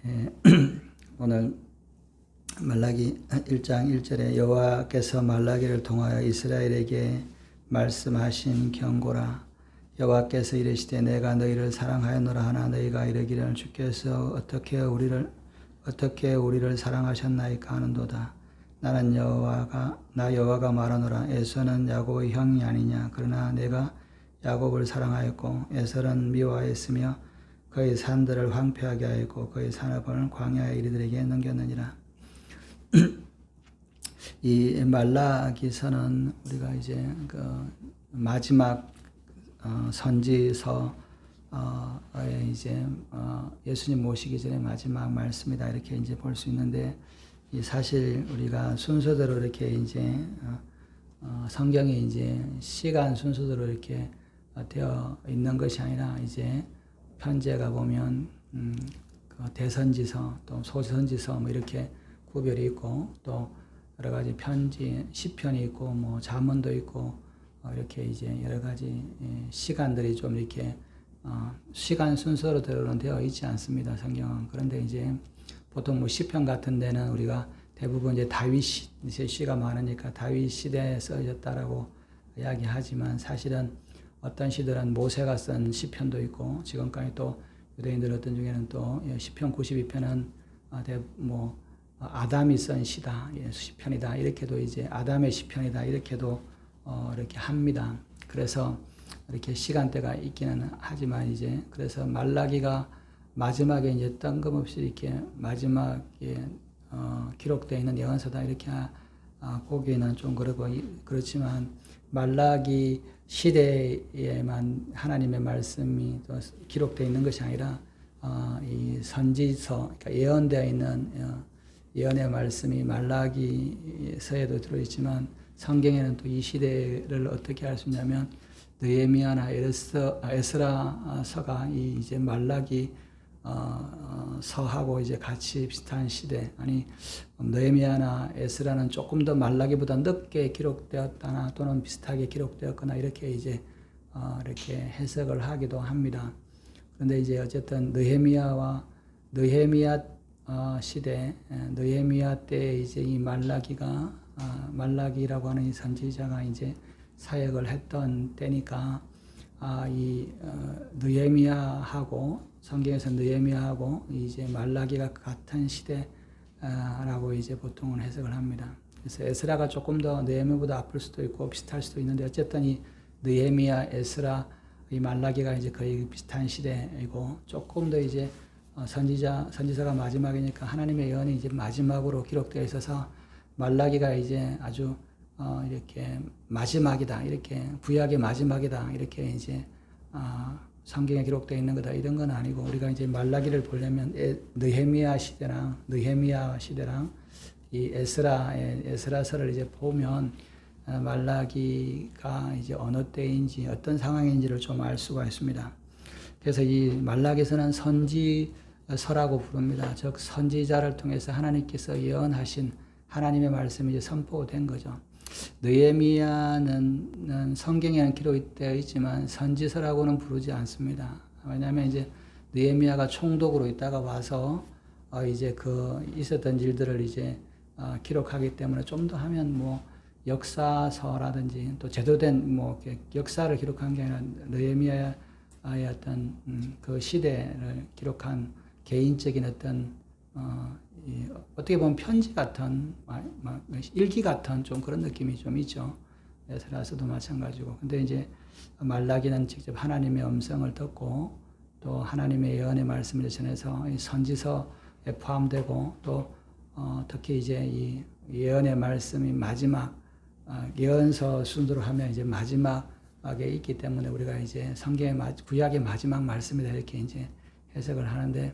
예, 오늘 말라기 1장 1절에 여호와께서 말라기를 통하여 이스라엘에게 말씀하신 경고라. 여호와께서 이르시되 내가 너희를 사랑하였노라 하나 너희가 이르기를 주께서 어떻게 우리를 사랑하셨나이까 하는도다. 나는 여호와가 말하노라. 에서는 야곱의 형이 아니냐. 그러나 내가 야곱을 사랑하였고 에서는 미워하였으며 그의 산들을 황폐하게 하였고 그의 산업을 광야의 이리들에게 넘겼느니라. 이 말라기서는 우리가 이제 그 마지막 선지서 이제 예수님 모시기 전에 마지막 말씀이다 이렇게 이제 볼 수 있는데, 이 사실 우리가 순서대로 이렇게 이제 성경에 이제 시간 순서대로 이렇게 되어 있는 것이 아니라 이제 편지가 보면 그 대선지서 또 소선지서 뭐 이렇게 구별이 있고, 또 여러 가지 편지 시편이 있고 뭐 잠언도 있고 이렇게 이제 여러 가지 시간들이 좀 이렇게 시간 순서로대로는 되어 있지 않습니다, 성경은. 그런데 이제 보통 뭐 시편 같은 데는 우리가 대부분 이제 다윗 시가 많으니까 다윗 시대에 써졌다라고 이야기하지만, 사실은 어떤 시들은 모세가 쓴 시편도 있고, 지금까지 또 유대인들 어떤 중에는 또 시편 92편은 뭐 아담이 쓴 시다, 시편이다 이렇게도 이제 아담의 시편이다 이렇게도 이렇게 합니다. 그래서 이렇게 시간대가 있기는 하지만 이제 그래서 말라기가 마지막에 이제 뜬금없이 이렇게 마지막에 기록되어 있는 예언서다 이렇게 보기에는 좀 그렇지만 말라기 시대에만 하나님의 말씀이 또 기록되어 있는 것이 아니라 이 선지서, 그러니까 예언되어 있는 예언의 말씀이 말라기서에도 들어있지만, 성경에는 또 이 시대를 어떻게 알 수 있냐면 느헤미야나 에스라서가 이제 말라기 서하고 이제 같이 비슷한 시대, 아니 느헤미야나 에스라는 조금 더 말라기보다 늦게 기록되었다나 또는 비슷하게 기록되었거나 이렇게 이제 이렇게 해석을 하기도 합니다. 그런데 이제 어쨌든 느헤미야 시대, 느헤미야 때 이제 이 말라기라고 하는 이 선지자가 이제 사역을 했던 때니까, 이 느헤미야하고 성경에서 느헤미야하고 이제 말라기가 같은 시대라고 이제 보통은 해석을 합니다. 그래서 에스라가 조금 더 느헤미야보다 앞을 수도 있고 비슷할 수도 있는데, 어쨌든 이 느헤미야, 에스라, 이 말라기가 이제 거의 비슷한 시대이고, 조금 더 이제 선지서가 마지막이니까 하나님의 예언이 이제 마지막으로 기록되어 있어서 말라기가 이제 아주 이렇게 마지막이다, 이렇게 구약의 마지막이다 이렇게 이제 성경에 기록되어 있는 거다 이런 건 아니고, 우리가 이제 말라기를 보려면 느헤미야 시대랑 이 에스라서를 이제 보면 말라기가 이제 어느 때인지 어떤 상황인지를 좀 알 수가 있습니다. 그래서 이 말라기서는 선지서라고 부릅니다. 즉 선지자를 통해서 하나님께서 예언하신 하나님의 말씀이 이제 선포된 거죠. 느헤미야는 성경에는 기록되어 있지만 선지서라고는 부르지 않습니다. 왜냐하면 이제 느헤미야가 총독으로 있다가 와서 이제 그 있었던 일들을 이제 기록하기 때문에 좀 더 하면 뭐 역사서라든지 또 제대로 된 뭐 역사를 기록한 게 아니라 느헤미야의 어떤 그 시대를 기록한 개인적인 어떤 어떻게 보면 편지 같은 일기 같은 좀 그런 느낌이 좀 있죠. 에스라서도 마찬가지고. 근데 이제 말라기는 직접 하나님의 음성을 듣고 또 하나님의 예언의 말씀을 전해서 이 선지서에 포함되고, 또 특히 이제 이 예언의 말씀이 마지막 예언서 순서로 하면 이제 마지막에 있기 때문에 우리가 이제 성경의 구약의 마지막 말씀이다 이렇게 이제 해석을 하는데,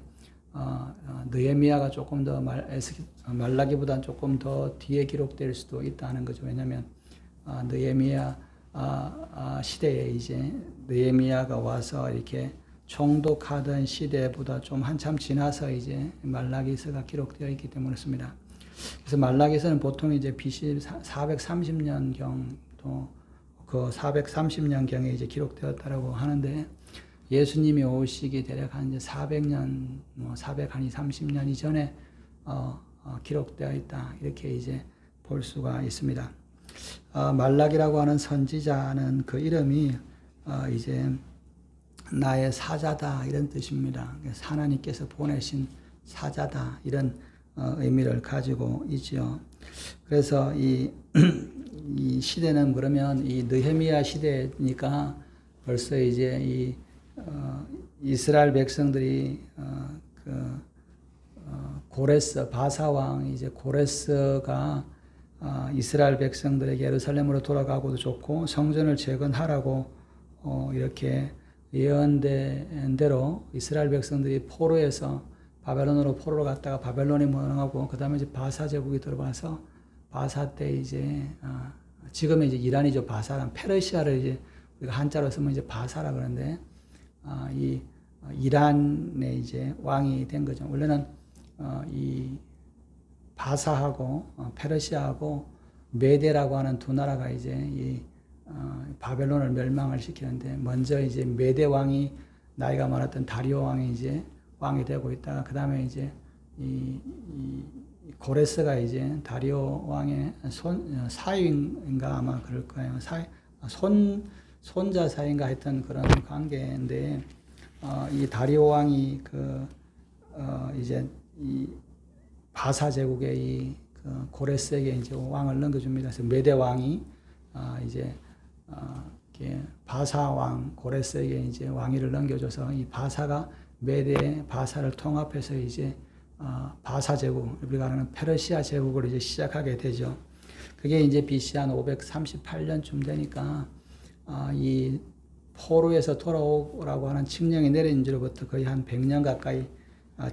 느헤미야가 조금 더 말라기보다는 조금 더 뒤에 기록될 수도 있다는 거죠. 왜냐하면 느헤미야 시대에 이제 느헤미야가 와서 이렇게 총독하던 시대보다 좀 한참 지나서 이제 말라기서가 기록되어 있기 때문에 그렇습니다. 그래서 말라기서는 보통 이제 BC 430년경 또 그 430년경에 이제 기록되었다라고 하는데, 예수님이 오시기 대략 한 이제 400년, 430년 이전에 기록되어 있다. 이렇게 이제 볼 수가 있습니다. 말라기라고 하는 선지자는 그 이름이 이제 나의 사자다 이런 뜻입니다. 하나님께서 보내신 사자다 이런 의미를 가지고 있지요. 그래서 이 시대는 그러면 이 느헤미야 시대니까 벌써 이제 이 이스라엘 백성들이 고레스 바사 왕 이제 고레스가 이스라엘 백성들에게 예루살렘으로 돌아가고도 좋고 성전을 재건하라고 이렇게 예언된 대로 이스라엘 백성들이 포로에서 바벨론으로 포로로 갔다가 바벨론이 무너하고 그 다음에 이제 바사 제국이 들어와서 바사 때 이제 지금은 이제 이란이죠. 바사랑 페르시아를 이제 우리가 한자로 쓰면 이제 바사라 그러는데 이 이란의 이제 왕이 된 거죠. 원래는 이 바사하고 페르시아하고 메데라고 하는 두 나라가 이제 이 바벨론을 멸망을 시키는데 먼저 이제 메데 왕이 나이가 많았던 다리오 왕이 이제 왕이 되고 있다가 그 다음에 이제 이 고레스가 이제 다리오 왕의 사위인가 아마 그럴 거예요. 손자 사이인가 했던 그런 관계인데 이 다리오 왕이 이제 이 바사 제국의 이 고레스에게 이제 왕을 넘겨줍니다. 그래서 메대 왕이 이제 바사 왕 고레스에게 이제 왕위를 넘겨줘서 이 바사가 메대 바사를 통합해서 이제 바사 제국, 우리가 아는 페르시아 제국을 이제 시작하게 되죠. 그게 이제 BC 한 538년쯤 되니까 이 포로에서 돌아오라고 하는 칙령이 내린 지로부터 거의 한 100년 가까이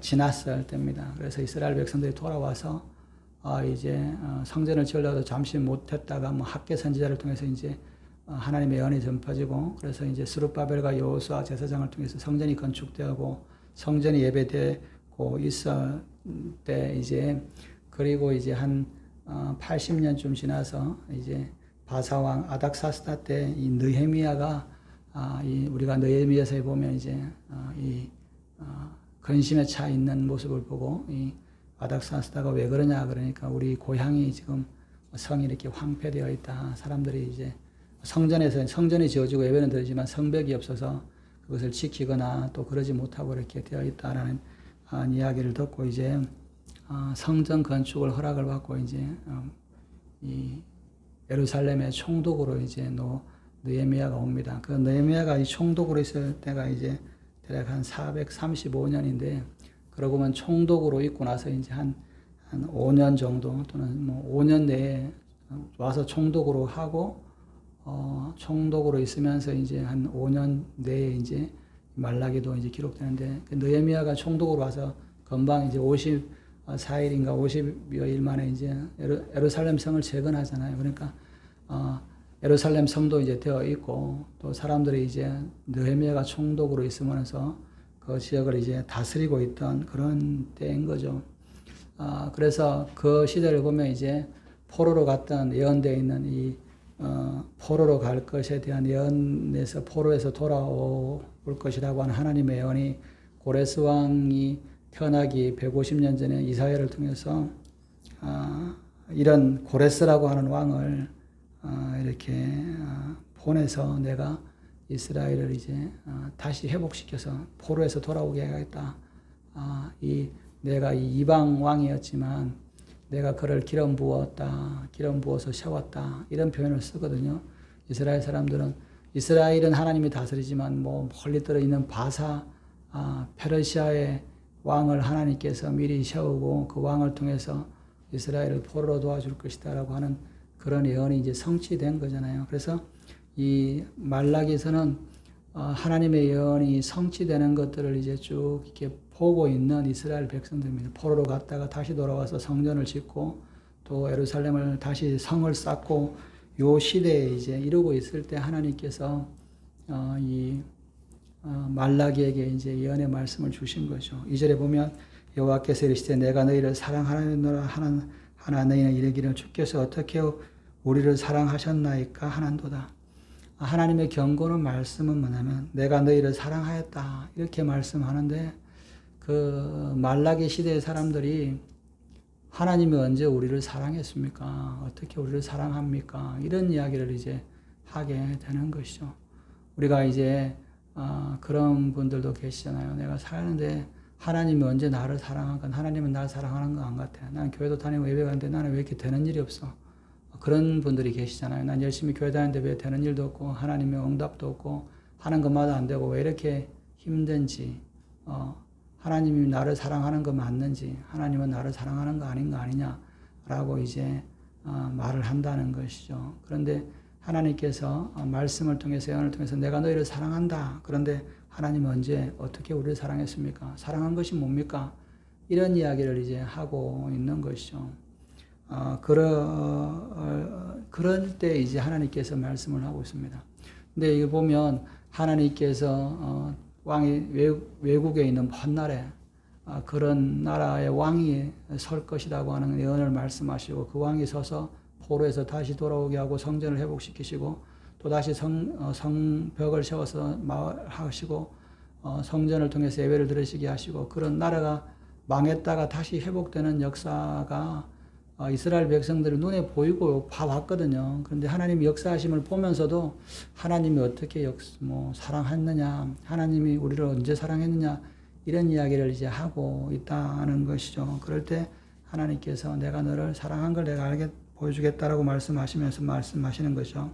지났을 때입니다. 그래서 이스라엘 백성들이 돌아와서 이제 성전을 지으려고 잠시 못했다가 뭐 학개 선지자를 통해서 이제 하나님의 연이 전파지고 그래서 이제 스룹바벨과 여호수아 제사장을 통해서 성전이 건축되고 성전이 예배되고 있을 때 이제 그리고 이제 한 80년쯤 지나서 이제 바사왕 아닥사스다 때 이 느헤미야가 우리가 느헤미야서에 보면 이제 근심에 차 있는 모습을 보고 이 아닥사스다가 왜 그러냐 그러니까 우리 고향이 지금 성이 이렇게 황폐되어 있다. 사람들이 이제 성전이 지어지고 예배는 드리지만 성벽이 없어서 그것을 지키거나 또 그러지 못하고 이렇게 되어 있다라는 이야기를 듣고 이제 성전 건축을 허락을 받고 이제 이 예루살렘의 총독으로 이제 느헤미야가 옵니다. 그 느헤미야가 이 총독으로 있을 때가 이제 대략 한 435년인데 그러고 보면 총독으로 있고 나서 이제 한 5년 정도 또는 뭐 5년 내에 와서 총독으로 하고 총독으로 있으면서 이제 한 5년 내에 이제 말라기도 이제 기록되는데 느헤미야가 총독으로 와서 금방 이제 54일인가 50여일 만에 이제 예루살렘 성을 재건하잖아요. 그러니까 예루살렘 성도 이제 되어 있고 또 사람들이 이제 느헤미야가 총독으로 있으면서 그 지역을 이제 다스리고 있던 그런 때인 거죠. 그래서 그 시대를 보면 이제 포로로 갔던 예언되어 있는 이 포로로 갈 것에 대한 예언에서 포로에서 돌아올 것이라고 하는 하나님의 예언이 고레스 왕이 태어나기 150년 전에 이사야를 통해서 이런 고레스라고 하는 왕을 이렇게 보내서 내가 이스라엘을 이제 다시 회복시켜서 포로에서 돌아오게 하겠다. 내가 이 이방 왕이었지만 내가 그를 기름 부었다. 기름 부어서 세웠다. 이런 표현을 쓰거든요. 이스라엘 사람들은 이스라엘은 하나님이 다스리지만 뭐 멀리 떨어 있는 바사 페르시아의 왕을 하나님께서 미리 세우고 그 왕을 통해서 이스라엘을 포로로 도와줄 것이다라고 하는 그런 예언이 이제 성취된 거잖아요. 그래서 이 말라기서는 하나님의 예언이 성취되는 것들을 이제 쭉 이렇게 보고 있는 이스라엘 백성들입니다. 포로로 갔다가 다시 돌아와서 성전을 짓고 또 예루살렘을 다시 성을 쌓고 요 시대에 이제 이루고 있을 때 하나님께서 이 말라기에게 이제 예언의 말씀을 주신 거죠. 2절에 보면 여호와께서 이르시되 내가 너희를 사랑하노라 하나 너희는 이르기를 주께서 어떻게 우리를 사랑하셨나이까 하는도다. 하나님의 경고는 말씀은 뭐냐면 내가 너희를 사랑하였다 이렇게 말씀하는데 그 말라기 시대의 사람들이 하나님이 언제 우리를 사랑했습니까? 어떻게 우리를 사랑합니까? 이런 이야기를 이제 하게 되는 것이죠. 우리가 이제 그런 분들도 계시잖아요. 내가 사는데 하나님이 언제 나를 사랑하건 하나님은 나를 사랑하는 것 안 같아. 난 교회도 다니고 예배 가는데 나는 왜 이렇게 되는 일이 없어? 그런 분들이 계시잖아요. 난 열심히 교회 다니는데 왜 되는 일도 없고 하나님의 응답도 없고 하는 것마다 안 되고 왜 이렇게 힘든지 하나님이 나를 사랑하는 거 맞는지 하나님은 나를 사랑하는 거 아니냐라고 이제 말을 한다는 것이죠. 그런데 하나님께서 말씀을 통해서 예언을 통해서 내가 너희를 사랑한다. 그런데 하나님은 언제 어떻게 우리를 사랑했습니까? 사랑한 것이 뭡니까? 이런 이야기를 이제 하고 있는 것이죠. 그럴 때 이제 하나님께서 말씀을 하고 있습니다. 근데 이거 보면 하나님께서 왕이 외국에 있는 먼 나라에 그런 나라의 왕이 설 것이라고 하는 예언을 말씀하시고 그 왕이 서서 포로에서 다시 돌아오게 하고 성전을 회복시키시고 또 다시 성벽을 세워서 하시고 성전을 통해서 예배를 드리시게 하시고 그런 나라가 망했다가 다시 회복되는 역사가 이스라엘 백성들의 눈에 보이고 봐왔거든요. 그런데 하나님이 역사하심을 보면서도 하나님이 어떻게 사랑했느냐, 하나님이 우리를 언제 사랑했느냐 이런 이야기를 이제 하고 있다는 것이죠. 그럴 때 하나님께서 내가 너를 사랑한 걸 내가 보여주겠다라고 말씀하시면서 말씀하시는 거죠.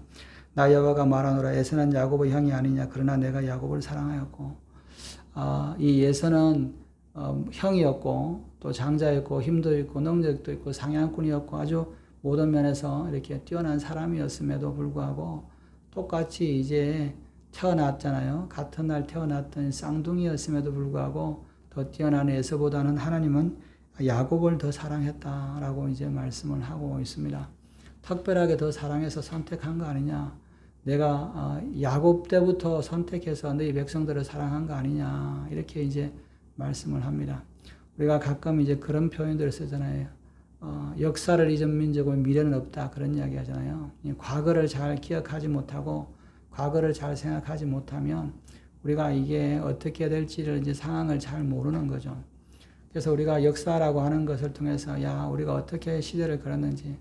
나 여호와가 말하노라 에서는 야곱의 형이 아니냐 그러나 내가 야곱을 사랑하였고 이 에서는 형이었고 또 장자였고 힘도 있고 능력도 있고 상향꾼이었고 아주 모든 면에서 이렇게 뛰어난 사람이었음에도 불구하고 똑같이 이제 태어났잖아요. 같은 날 태어났던 쌍둥이였음에도 불구하고 더 뛰어난 에서보다는 하나님은 야곱을 더 사랑했다라고 이제 말씀을 하고 있습니다. 특별하게 더 사랑해서 선택한 거 아니냐. 내가 야곱 때부터 선택해서 너희 백성들을 사랑한 거 아니냐. 이렇게 이제 말씀을 합니다. 우리가 가끔 이제 그런 표현들을 쓰잖아요. 역사를 잊은 민족은 미래는 없다. 그런 이야기 하잖아요. 과거를 잘 기억하지 못하고 과거를 잘 생각하지 못하면 우리가 이게 어떻게 될지를 이제 상황을 잘 모르는 거죠. 그래서 우리가 역사라고 하는 것을 통해서 우리가 어떻게 시대를 걸었는지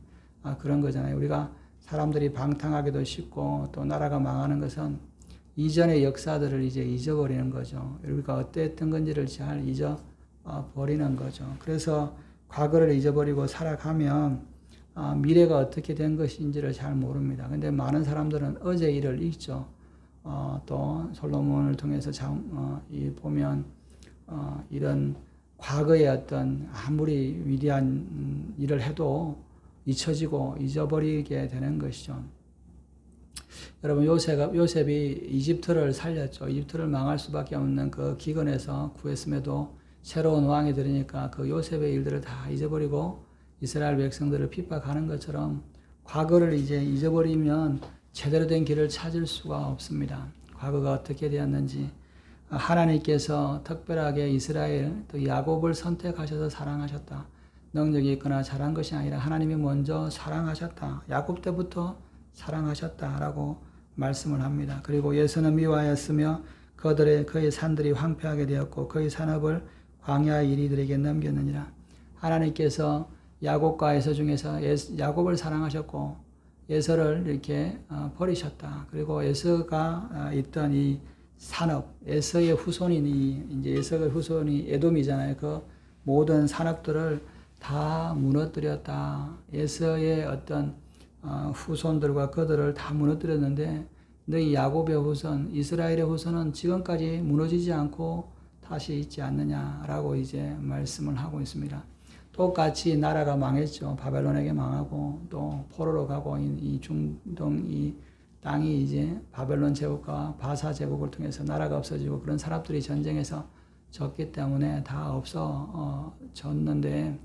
그런 거잖아요. 우리가 사람들이 방탕하기도 쉽고 또 나라가 망하는 것은 이전의 역사들을 이제 잊어버리는 거죠. 우리가 어땠던 건지를 잘 잊어버리는 거죠. 그래서 과거를 잊어버리고 살아가면 미래가 어떻게 된 것인지를 잘 모릅니다. 근데 많은 사람들은 어제 일을 잊죠. 또 솔로몬을 통해서 보면 이런 과거의 어떤 아무리 위대한 일을 해도 잊혀지고 잊어버리게 되는 것이죠. 여러분 요셉이 이집트를 살렸죠. 이집트를 망할 수밖에 없는 그 기근에서 구했음에도 새로운 왕이 들으니까 그 요셉의 일들을 다 잊어버리고 이스라엘 백성들을 핍박하는 것처럼 과거를 이제 잊어버리면 제대로 된 길을 찾을 수가 없습니다. 과거가 어떻게 되었는지 하나님께서 특별하게 이스라엘 또 야곱을 선택하셔서 사랑하셨다. 능력이 있거나 잘한 것이 아니라 하나님이 먼저 사랑하셨다. 야곱 때부터 사랑하셨다라고 말씀을 합니다. 그리고 예수는 미워하였으며 그의 산들이 황폐하게 되었고 그의 산업을 광야의 이리들에게 넘겼느니라. 하나님께서 야곱과 에서 중에서 야곱을 사랑하셨고 에서를 이렇게 버리셨다. 그리고 에서가 있던 이 산업, 에서의 후손이 이제 에서의 후손이 에돔이잖아요. 그 모든 산업들을 다 무너뜨렸다. 에서의 어떤 후손들과 그들을 다 무너뜨렸는데 너희 야곱의 후손, 이스라엘의 후손은 지금까지 무너지지 않고 다시 있지 않느냐라고 이제 말씀을 하고 있습니다. 똑같이 나라가 망했죠. 바벨론에게 망하고 또 포로로 가고 이 중동 이 땅이 이제 바벨론 제국과 바사 제국을 통해서 나라가 없어지고 그런 사람들이 전쟁에서 졌기 때문에 다 없어졌는데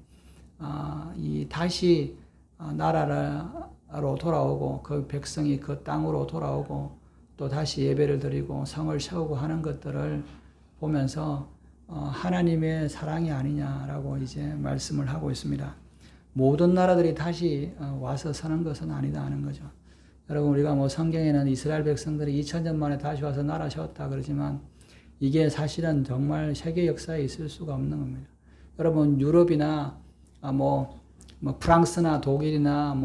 이 다시 나라로 돌아오고 그 백성이 그 땅으로 돌아오고 또 다시 예배를 드리고 성을 세우고 하는 것들을 보면서 하나님의 사랑이 아니냐라고 이제 말씀을 하고 있습니다. 모든 나라들이 다시 와서 서는 것은 아니다 하는 거죠. 여러분 우리가 뭐 성경에는 이스라엘 백성들이 2000년 만에 다시 와서 나라 세웠다 그러지만 이게 사실은 정말 세계 역사에 있을 수가 없는 겁니다. 여러분 유럽이나 뭐 프랑스나 독일이나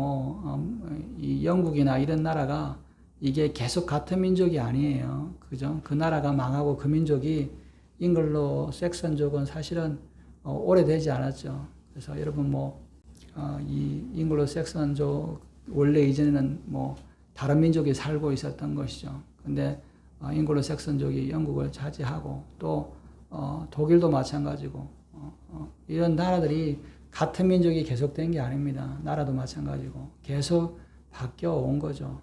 이 영국이나 이런 나라가 이게 계속 같은 민족이 아니에요. 그죠? 그 나라가 망하고 그 민족이 잉글로 섹선족은 사실은 오래되지 않았죠. 그래서 여러분 이 잉글로 섹선족 원래 이전에는 다른 민족이 살고 있었던 것이죠. 근데 잉글로 섹선족이 영국을 차지하고 또 독일도 마찬가지고 이런 나라들이 같은 민족이 계속된 게 아닙니다. 나라도 마찬가지고 계속 바뀌어 온 거죠.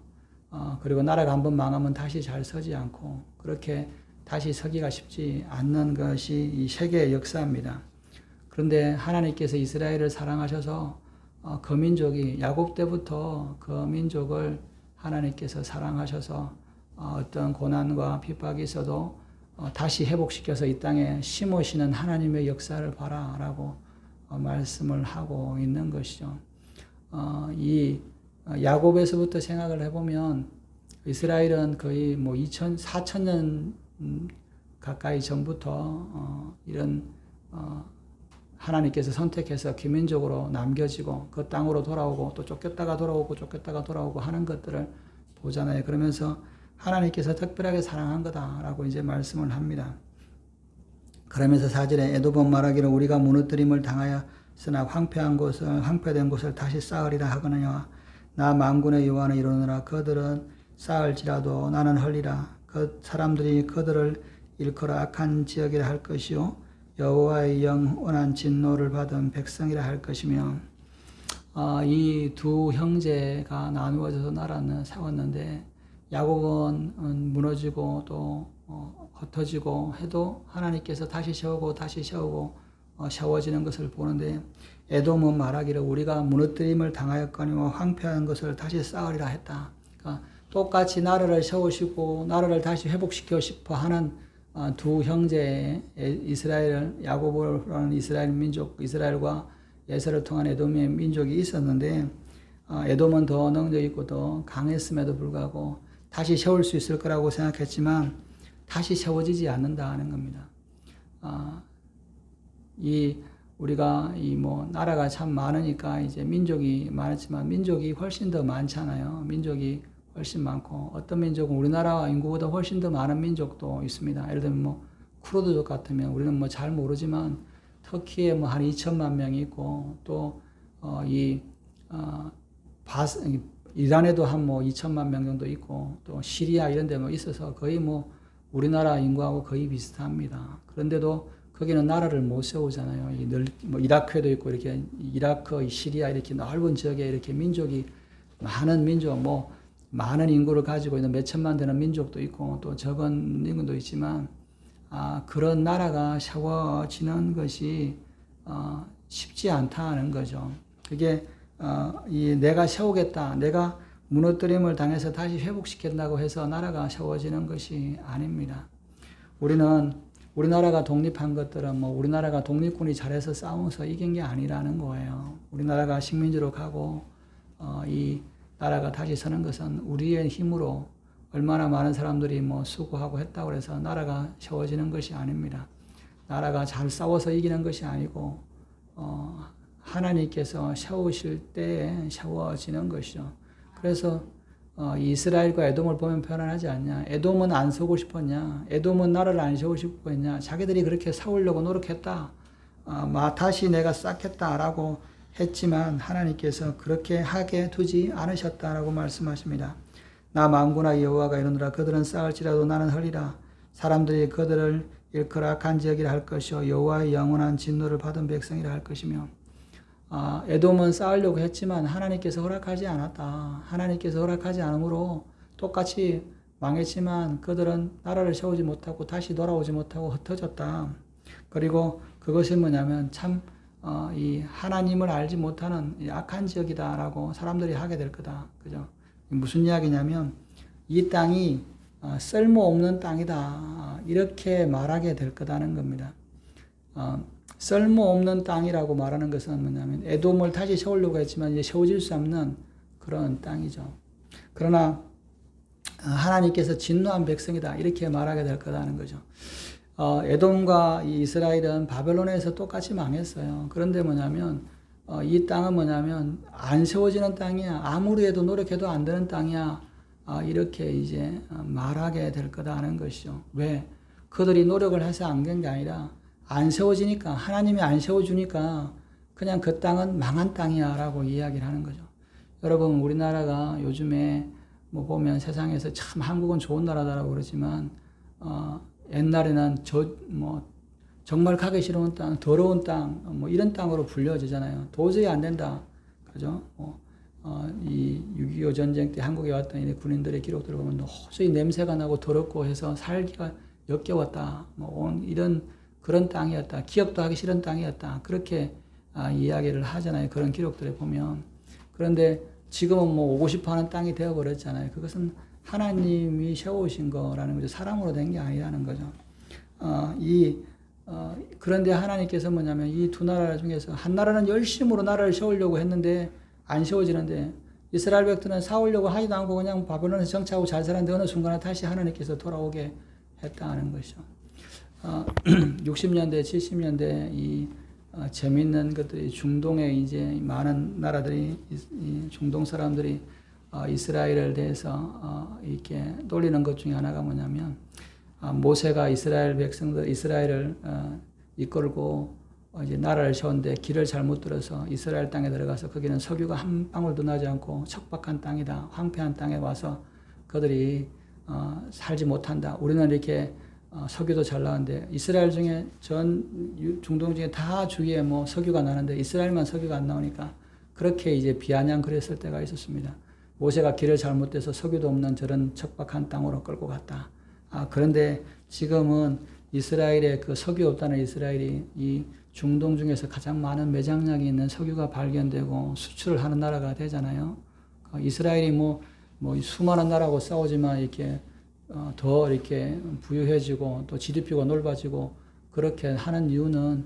그리고 나라가 한번 망하면 다시 잘 서지 않고 그렇게 다시 서기가 쉽지 않는 것이 이 세계의 역사입니다. 그런데 하나님께서 이스라엘을 사랑하셔서 그 민족이 야곱 때부터 그 민족을 하나님께서 사랑하셔서 어떤 고난과 핍박이 있어도 다시 회복시켜서 이 땅에 심으시는 하나님의 역사를 봐라라고 말씀을 하고 있는 것이죠. 이 야곱에서부터 생각을 해보면 이스라엘은 거의 4,000년 가까이 전부터 이런 하나님께서 선택해서 기민족으로 남겨지고 그 땅으로 돌아오고 또 쫓겼다가 돌아오고 하는 것들을 보잖아요. 그러면서 하나님께서 특별하게 사랑한 거다라고 이제 말씀을 합니다. 그러면서 4절에 에돔은 말하기를 우리가 무너뜨림을 당하였으나 황폐된 곳을 다시 쌓으리라 하거니와 나 만군의 여호와는 이르노라 그들은 쌓을지라도 나는 헐리라 그 사람들이 그들을 일컬어 악한 지역이라 할 것이요 여호와의 영원한 진노를 받은 백성이라 할 것이며 이 두 형제가 나누어져서 나라는 세웠는데 야곱은 무너지고 또 흩어지고 해도 하나님께서 다시 세우고 세워지는 것을 보는데 에돔은 말하기를 우리가 무너뜨림을 당하였거니와 황폐한 것을 다시 쌓으리라 했다. 그러니까 똑같이 나라를 세우시고 나라를 다시 회복시키고 싶어 하는 두 형제의 이스라엘, 야곱이라는 이스라엘 민족, 이스라엘과 예서를 통한 에돔의 민족이 있었는데 에돔은 더 능력 있고 더 강했음에도 불구하고 다시 세울 수 있을 거라고 생각했지만 다시 세워지지 않는다는 겁니다. 우리가 나라가 참 많으니까 이제 민족이 많았지만 민족이 훨씬 더 많잖아요. 민족이 훨씬 많고 어떤 민족은 우리나라 인구보다 훨씬 더 많은 민족도 있습니다. 예를 들면 쿠르드족 같으면 우리는 잘 모르지만 터키에 한 2천만 명이 있고 또 이란에도 한 2천만 명 정도 있고 또 시리아 이런 데 있어서 거의 우리나라 인구하고 거의 비슷합니다. 그런데도 거기는 나라를 못 세우잖아요. 이라크에도 있고 이렇게 이라크, 시리아 이렇게 넓은 지역에 이렇게 민족이 많은 민족 많은 인구를 가지고 있는 몇 천만 되는 민족도 있고 또 적은 인구도 있지만 그런 나라가 세워지는 것이 쉽지 않다는 거죠. 그게 내가 세우겠다, 내가 무너뜨림을 당해서 다시 회복시킨다고 해서 나라가 세워지는 것이 아닙니다. 우리나라가 독립한 것들은 우리나라가 독립군이 잘해서 싸워서 이긴 게 아니라는 거예요. 우리나라가 식민지로 가고 이 나라가 다시 서는 것은 우리의 힘으로 얼마나 많은 사람들이 수고하고 했다고 해서 나라가 세워지는 것이 아닙니다. 나라가 잘 싸워서 이기는 것이 아니고 하나님께서 세우실 때에 세워지는 것이죠. 그래서 이스라엘과 에돔을 보면 편안하지 않냐. 에돔은 안 서고 싶었냐. 에돔은 나라를 안 세우고 싶어 했냐. 자기들이 그렇게 세우려고 노력했다. 다시 내가 쌓겠다라고 했지만 하나님께서 그렇게 하게 두지 않으셨다라고 말씀하십니다. 나 만군의 여호와가 이르노라 그들은 쌓을지라도 나는 헐리라. 사람들이 그들을 일컬어 악한 지역이라 할 것이요 여호와의 영원한 진노를 받은 백성이라 할 것이며 에돔은 쌓으려고 했지만 하나님께서 허락하지 않았다. 하나님께서 허락하지 않으므로 똑같이 망했지만 그들은 나라를 세우지 못하고 다시 돌아오지 못하고 흩어졌다. 그리고 그것이 뭐냐면 참 이 하나님을 알지 못하는 악한 지역이다라고 사람들이 하게 될 거다. 그죠? 무슨 이야기냐면 이 땅이 쓸모없는 땅이다. 이렇게 말하게 될 거다는 겁니다. 쓸모없는 땅이라고 말하는 것은 뭐냐면 에돔을 다시 세우려고 했지만 이제 세워질 수 없는 그런 땅이죠. 그러나 하나님께서 진노한 백성이다 이렇게 말하게 될 거라는 거죠. 에돔과 이 이스라엘은 바벨론에서 똑같이 망했어요. 그런데 뭐냐면 이 땅은 뭐냐면 안 세워지는 땅이야. 아무리 해도 노력해도 안 되는 땅이야. 이렇게 이제 말하게 될 거다는 것이죠. 왜? 그들이 노력을 해서 안 된 게 아니라 안 세워지니까, 하나님이 안 세워주니까 그냥 그 땅은 망한 땅이야 라고 이야기를 하는 거죠. 여러분, 우리나라가 요즘에 뭐 보면 세상에서 참 한국은 좋은 나라다라고 그러지만 옛날에는 정말 가기 싫은 땅, 더러운 땅, 뭐 이런 땅으로 불려지잖아요. 도저히 안 된다. 그죠? 이 6.25 전쟁 때 한국에 왔던 이 군인들의 기록들을 보면 도저히 냄새가 나고 더럽고 해서 살기가 역겨웠다. 이런 그런 땅이었다. 기억도 하기 싫은 땅이었다. 그렇게 이야기를 하잖아요. 그런 기록들을 보면. 그런데 지금은 뭐 오고 싶어 하는 땅이 되어버렸잖아요. 그것은 하나님이 세우신 거라는 거죠. 사람으로 된 게 아니라는 거죠. 그런데 하나님께서 뭐냐면 이 두 나라 중에서 한 나라는 열심으로 나라를 세우려고 했는데 안 세워지는데 이스라엘 백성은 싸우려고 하지도 않고 그냥 바벨론에서 정착하고 잘 살았는데 어느 순간에 다시 하나님께서 돌아오게 했다는 것이죠. 60년대, 70년대 재미있는 것들이 중동에 이제 많은 나라들이 중동 사람들이 이스라엘에 대해서 이렇게 놀리는 것 중에 하나가 뭐냐면 모세가 이스라엘을 이끌고 이제 나라를 세웠는데 길을 잘못 들어서 이스라엘 땅에 들어가서 거기는 석유가 한 방울도 나지 않고 척박한 땅이다. 황폐한 땅에 와서 그들이 살지 못한다. 우리는 이렇게 석유도 잘 나는데 이스라엘 중에 중동 중에 다 주위에 뭐 석유가 나는데 이스라엘만 석유가 안 나오니까 그렇게 이제 비아냥거렸을 때가 있었습니다. 모세가 길을 잘못돼서 석유도 없는 저런 척박한 땅으로 끌고 갔다. 그런데 지금은 이스라엘에 그 석유 없다는 이스라엘이 이 중동 중에서 가장 많은 매장량이 있는 석유가 발견되고 수출을 하는 나라가 되잖아요. 이스라엘이 뭐 수많은 나라하고 싸우지만 이렇게 더 이렇게 부유해지고 또 GDP가 넓어지고 그렇게 하는 이유는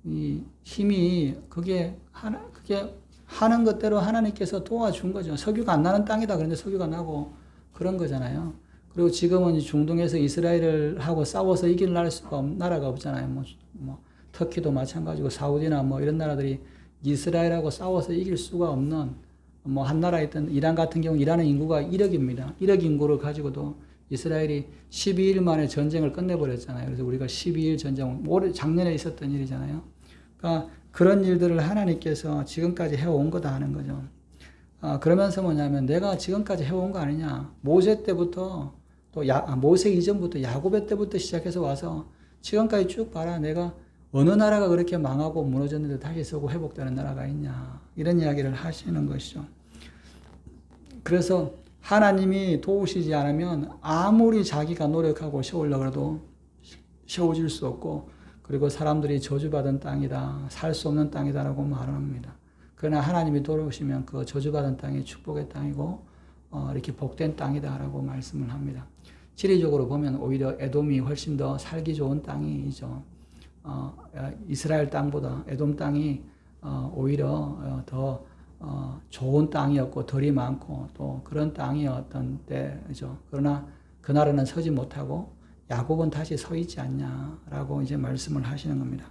이 힘이 그게 하는 것대로 하나님께서 도와준 거죠. 석유가 안 나는 땅이다. 그런데 석유가 나고 그런 거잖아요. 그리고 지금은 중동에서 이스라엘을 하고 싸워서 이길 나라가 없잖아요. 뭐 터키도 마찬가지고 사우디나 뭐 이런 나라들이 이스라엘하고 싸워서 이길 수가 없는 뭐 한 나라에 있던 이란 같은 경우 이란의 인구가 1억입니다. 1억 인구를 가지고도 이스라엘이 12일 만에 전쟁을 끝내버렸잖아요. 그래서 우리가 12일 전쟁, 작년에 있었던 일이잖아요. 그러니까 그런 일들을 하나님께서 지금까지 해온 거다 하는 거죠. 그러면서 뭐냐면 내가 지금까지 해온 거 아니냐. 모세 때부터 또 모세 이전부터 야고보 때부터 시작해서 와서 지금까지 쭉 봐라. 내가 어느 나라가 그렇게 망하고 무너졌는데 다시 서고 회복되는 나라가 있냐. 이런 이야기를 하시는 것이죠. 그래서 하나님이 도우시지 않으면 아무리 자기가 노력하고 세우려고 해도 세워질 수 없고 그리고 사람들이 저주받은 땅이다. 살 수 없는 땅이다라고 말합니다. 그러나 하나님이 도우시면 그 저주받은 땅이 축복의 땅이고 이렇게 복된 땅이다라고 말씀을 합니다. 지리적으로 보면 오히려 에돔이 훨씬 더 살기 좋은 땅이죠. 이스라엘 땅보다 에돔 땅이 오히려 더 좋은 땅이었고 덜이 많고 또 그런 땅이었던 때죠. 그러나 그 나라는 서지 못하고 야곱은 다시 서 있지 않냐라고 이제 말씀을 하시는 겁니다.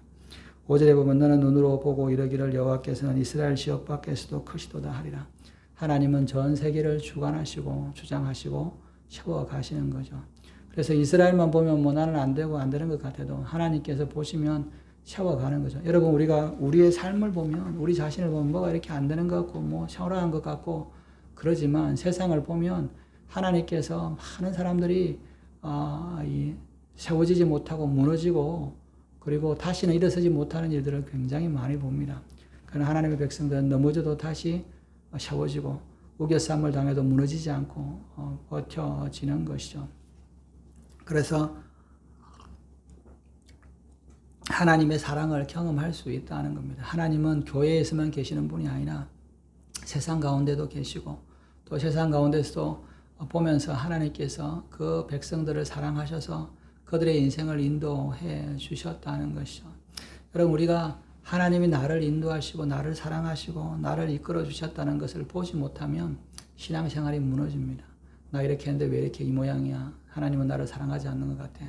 5절에 보면 너는 눈으로 보고 이르기를 여호와께서는 이스라엘 지역 밖에서도 크시도다 하리라. 하나님은 전 세계를 주관하시고 주장하시고 세워 가시는 거죠. 그래서 이스라엘만 보면 뭐 나는 안 되고 안 되는 것 같아도 하나님께서 보시면 세워가는 거죠. 여러분 우리가 우리의 삶을 보면 우리 자신을 보면 뭐가 이렇게 안 되는 것 같고 뭐 초라한 것 같고 그러지만 세상을 보면 하나님께서 많은 사람들이 세워지지 못하고 무너지고 그리고 다시는 일어서지 못하는 일들을 굉장히 많이 봅니다. 그러나 하나님의 백성들은 넘어져도 다시 세워지고 우겨쌈을 당해도 무너지지 않고 버텨지는 것이죠. 그래서 하나님의 사랑을 경험할 수 있다는 겁니다. 하나님은 교회에서만 계시는 분이 아니라 세상 가운데도 계시고 또 세상 가운데서도 보면서 하나님께서 그 백성들을 사랑하셔서 그들의 인생을 인도해 주셨다는 것이죠. 여러분 우리가 하나님이 나를 인도하시고 나를 사랑하시고 나를 이끌어 주셨다는 것을 보지 못하면 신앙생활이 무너집니다. 나 이렇게 했는데 왜 이렇게 이 모양이야? 하나님은 나를 사랑하지 않는 것 같아.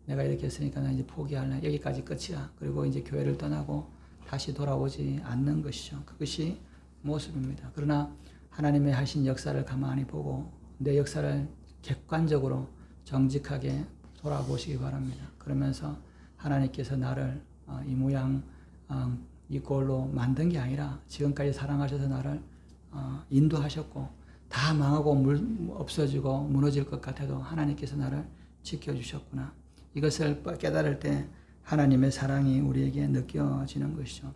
내가 이렇게 했으니까 나 이제 포기할래. 여기까지 끝이야. 그리고 이제 교회를 떠나고 다시 돌아오지 않는 것이죠. 그것이 모습입니다. 그러나 하나님의 하신 역사를 가만히 보고 내 역사를 객관적으로 정직하게 돌아보시기 바랍니다. 그러면서 하나님께서 나를 이 모양 이 꼴로 만든 게 아니라 지금까지 사랑하셔서 나를 인도하셨고 다 망하고 없어지고 무너질 것 같아도 하나님께서 나를 지켜주셨구나. 이것을 깨달을 때 하나님의 사랑이 우리에게 느껴지는 것이죠.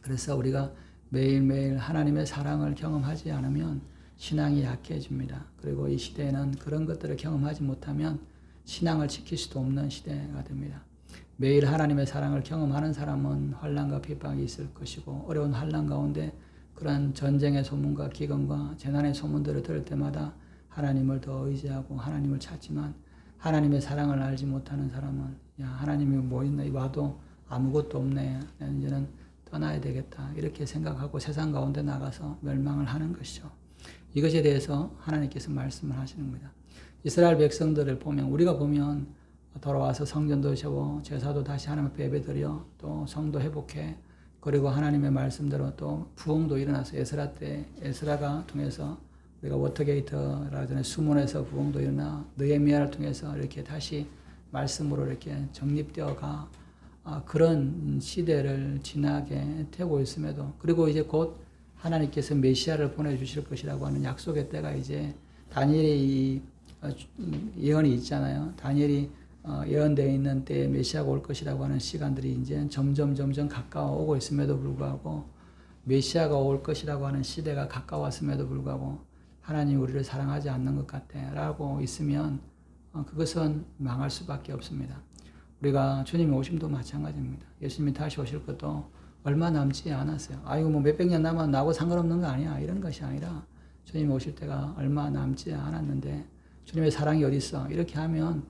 그래서 우리가 매일매일 하나님의 사랑을 경험하지 않으면 신앙이 약해집니다. 그리고 이 시대에는 그런 것들을 경험하지 못하면 신앙을 지킬 수도 없는 시대가 됩니다. 매일 하나님의 사랑을 경험하는 사람은 환난과 핍박이 있을 것이고 어려운 환난 가운데 그런 전쟁의 소문과 기근과 재난의 소문들을 들을 때마다 하나님을 더 의지하고 하나님을 찾지만 하나님의 사랑을 알지 못하는 사람은 야 하나님이 뭐 있나 와도 아무것도 없네. 이제는 떠나야 되겠다. 이렇게 생각하고 세상 가운데 나가서 멸망을 하는 것이죠. 이것에 대해서 하나님께서 말씀을 하시는 겁니다. 이스라엘 백성들을 보면 우리가 보면 돌아와서 성전도 세워 제사도 다시 하나님 앞에 예배드려 또 성도 회복해 그리고 하나님의 말씀대로 또 부흥도 일어나서 에스라 때 에스라가 통해서 우리가 워터게이트라 전에 수문에서 부흥도 일어나 느헤미야를 통해서 이렇게 다시 말씀으로 이렇게 정립되어 가 그런 시대를 지나게 되고 있음에도 그리고 이제 곧 하나님께서 메시아를 보내주실 것이라고 하는 약속의 때가 이제 다니엘의 예언이 있잖아요. 다니엘이 예언되어 있는 때에 메시아가 올 것이라고 하는 시간들이 이제 점점 가까워 오고 있음에도 불구하고 메시아가 올 것이라고 하는 시대가 가까웠음에도 불구하고 하나님이 우리를 사랑하지 않는 것 같아 라고 있으면 그것은 망할 수밖에 없습니다. 우리가 주님이 오심도 마찬가지입니다. 예수님이 다시 오실 것도 얼마 남지 않았어요. 아이고 뭐 몇백 년 남아 나하고 상관없는 거 아니야 이런 것이 아니라 주님이 오실 때가 얼마 남지 않았는데 주님의 사랑이 어디 있어 이렇게 하면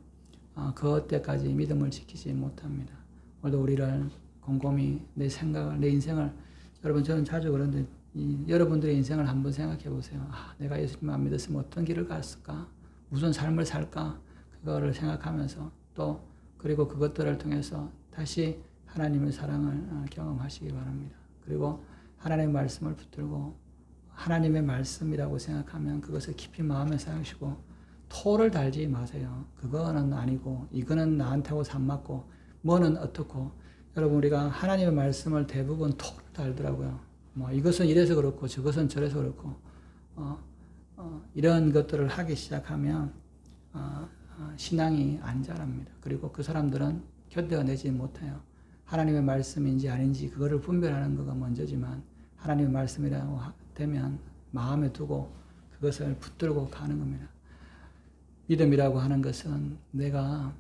그때까지 믿음을 지키지 못합니다. 오늘도 우리를 곰곰이 내 생각을 내 인생을 여러분 저는 자주 그런데 여러분들의 인생을 한번 생각해 보세요. 내가 예수님을 안 믿었으면 어떤 길을 갔을까? 무슨 삶을 살까? 그거를 생각하면서 또 그리고 그것들을 통해서 다시 하나님의 사랑을 경험하시기 바랍니다. 그리고 하나님의 말씀을 붙들고 하나님의 말씀이라고 생각하면 그것을 깊이 마음에 새기시고 토를 달지 마세요. 그거는 아니고 이거는 나한테고 삼맞고 뭐는 어떻고 여러분 우리가 하나님의 말씀을 대부분 토를 달더라고요. 뭐 이것은 이래서 그렇고 저것은 저래서 그렇고 이런 것들을 하기 시작하면 신앙이 안 자랍니다. 그리고 그 사람들은 견뎌내지 못해요. 하나님의 말씀인지 아닌지 그거를 분별하는 것가 먼저지만 하나님의 말씀이라고 되면 마음에 두고 그것을 붙들고 가는 겁니다. 믿음이라고 하는 것은 내가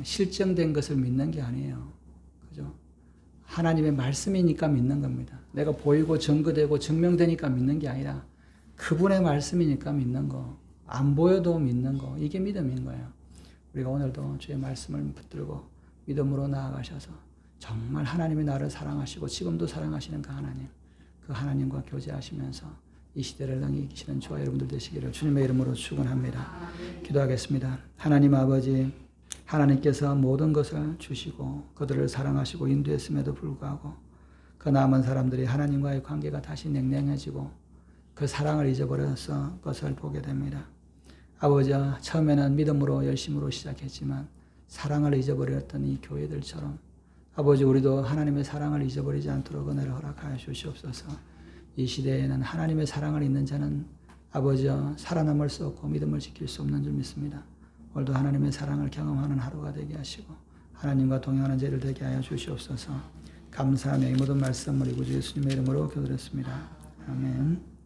실증된 것을 믿는 게 아니에요. 그죠? 하나님의 말씀이니까 믿는 겁니다. 내가 보이고 증거되고 증명되니까 믿는 게 아니라 그분의 말씀이니까 믿는 거. 안 보여도 믿는 거. 이게 믿음인 거예요. 우리가 오늘도 주의 말씀을 붙들고 믿음으로 나아가셔서 정말 하나님이 나를 사랑하시고 지금도 사랑하시는 그 하나님, 그 하나님과 교제하시면서 이 시대를 능히 이기시는 저와 여러분들 되시기를 주님의 이름으로 축원합니다. 기도하겠습니다. 하나님 아버지, 하나님께서 모든 것을 주시고 그들을 사랑하시고 인도했음에도 불구하고 그 남은 사람들이 하나님과의 관계가 다시 냉랭해지고 그 사랑을 잊어버려서 것을 보게 됩니다. 아버지, 처음에는 믿음으로 열심으로 시작했지만 사랑을 잊어버렸던 이 교회들처럼 아버지 우리도 하나님의 사랑을 잊어버리지 않도록 은혜를 허락하여 주시옵소서. 이 시대에는 하나님의 사랑을 잊는 자는 아버지 살아남을 수 없고 믿음을 지킬 수 없는 줄 믿습니다. 오늘도 하나님의 사랑을 경험하는 하루가 되게 하시고 하나님과 동행하는 죄를 되게 하여 주시옵소서. 감사하며 이 모든 말씀을 우리 구 예수님의 이름으로 기도드렸습니다. 아멘.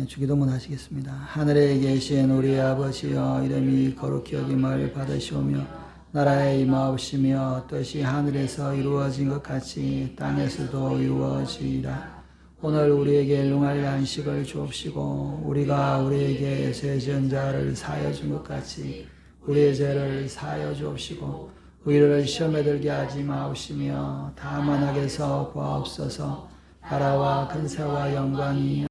주기도문 하시겠습니다. 하늘에 계신 우리 아버지여 이름이 거룩히 여김을 받으시오며 나라의 임하옵시며 뜻이 하늘에서 이루어진 것 같이 땅에서도 이루어지이다. 오늘 우리에게 일용할 양식을 주옵시고 우리가 우리에게 죄진 자를 사하여 준 것 같이 우리의 죄를 사하여 주옵시고 우리를 시험에 들게 하지 마옵시며 다만 악에서 구하옵소서. 나라와 근세와 영광이